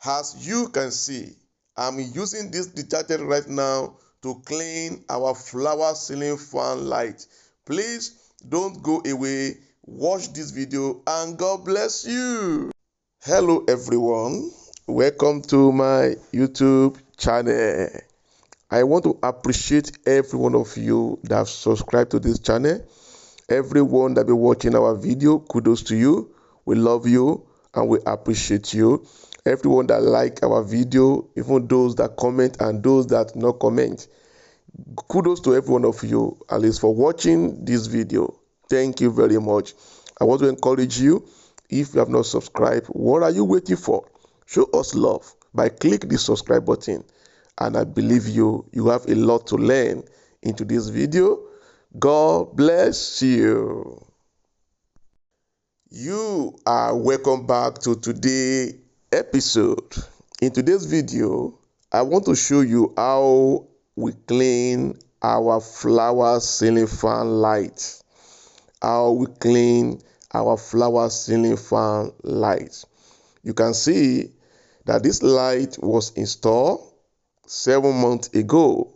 As you can see, I'm using this detergent right now to clean our flower ceiling fan light. Please don't go away. Watch this video and God bless you. Hello everyone. Welcome to my YouTube channel. I want to appreciate every one of you that have subscribed to this channel. Everyone that be watching our video, kudos to you. We love you and we appreciate you. Everyone that like our video, even those that comment and those that not comment, kudos to every one of you, at least for watching this video. Thank you very much. I want to encourage you, if you have not subscribed, what are you waiting for? Show us love by click the subscribe button, and I believe you have a lot to learn into this video. God bless you. You are welcome back to today's episode. In today's video, I want to show you how we clean our flower ceiling fan light. How we clean our flower ceiling fan light. You can see that this light was installed 7 months ago,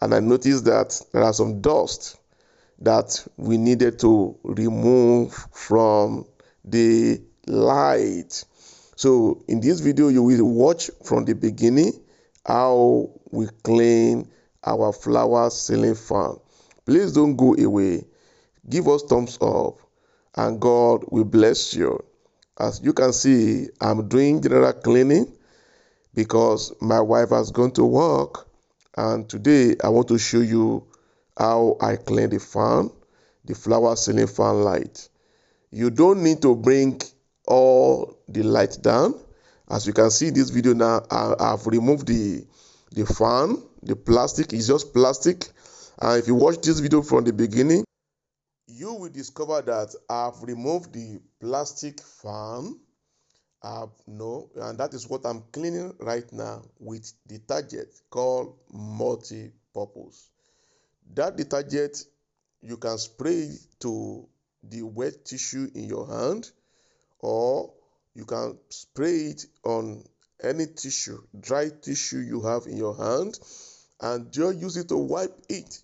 and I noticed that there are some dust that we needed to remove from the light. So in this video, you will watch from the beginning how we clean our flower ceiling fan. Please don't go away. Give us thumbs up and God will bless you. As you can see, I'm doing general cleaning because my wife has gone to work, and today I want to show you how I clean the fan, the flower ceiling fan light. You don't need to bring all the light down. As you can see in this video now, I've removed the fan. The plastic is just plastic. And if you watch this video from the beginning, you will discover that I've removed the plastic fan. And that is what I'm cleaning right now with detergent called multi-purpose. That detergent, you can spray to the wet tissue in your hand, or you can spray it on any tissue, dry tissue you have in your hand, and just use it to wipe it.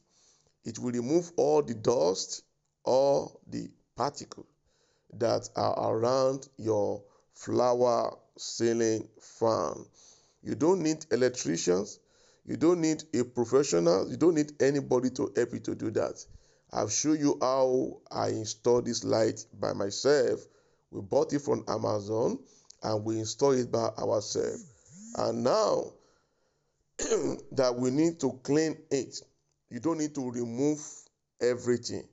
It will remove all the dust, all the particles that are around your flower ceiling fan. You don't need electricians. You don't need a professional. You don't need anybody to help you to do that. I've shown you how I installed this light by myself. We bought it from Amazon and we installed it by ourselves. And now that we need to clean it, you don't need to remove everything.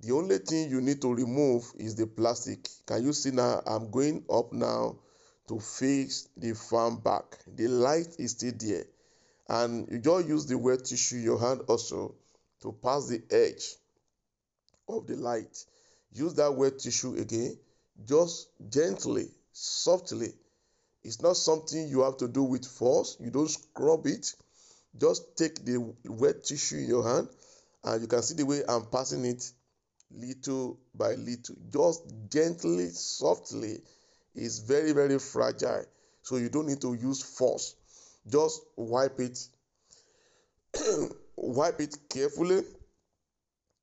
The only thing you need to remove is the plastic. Can you see now? I'm going up now to fix the fan back. The light is still there. And you just use the wet tissue in your hand also to pass the edge of the light. Use that wet tissue again, just gently, softly. It's not something you have to do with force. You don't scrub it. Just take the wet tissue in your hand, and you can see the way I'm passing it little by little. Just gently, softly. It's very, very fragile. So you don't need to use force. Just wipe it. Wipe it carefully.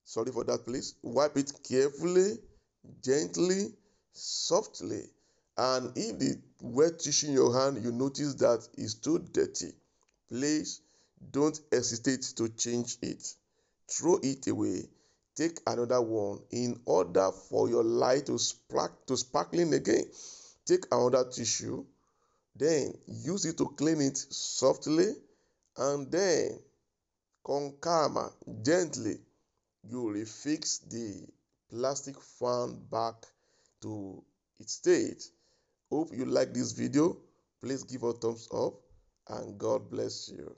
Sorry for that, please. Wipe it carefully, gently, softly. And if the wet tissue in your hand, you notice that it's too dirty, please don't hesitate to change it. Throw it away. Take another one in order for your light to sparkling again. Take another tissue, then use it to clean it softly, and then con calma, gently, you will fix the plastic fan back to its state. Hope you like this video. Please give a thumbs up and God bless you.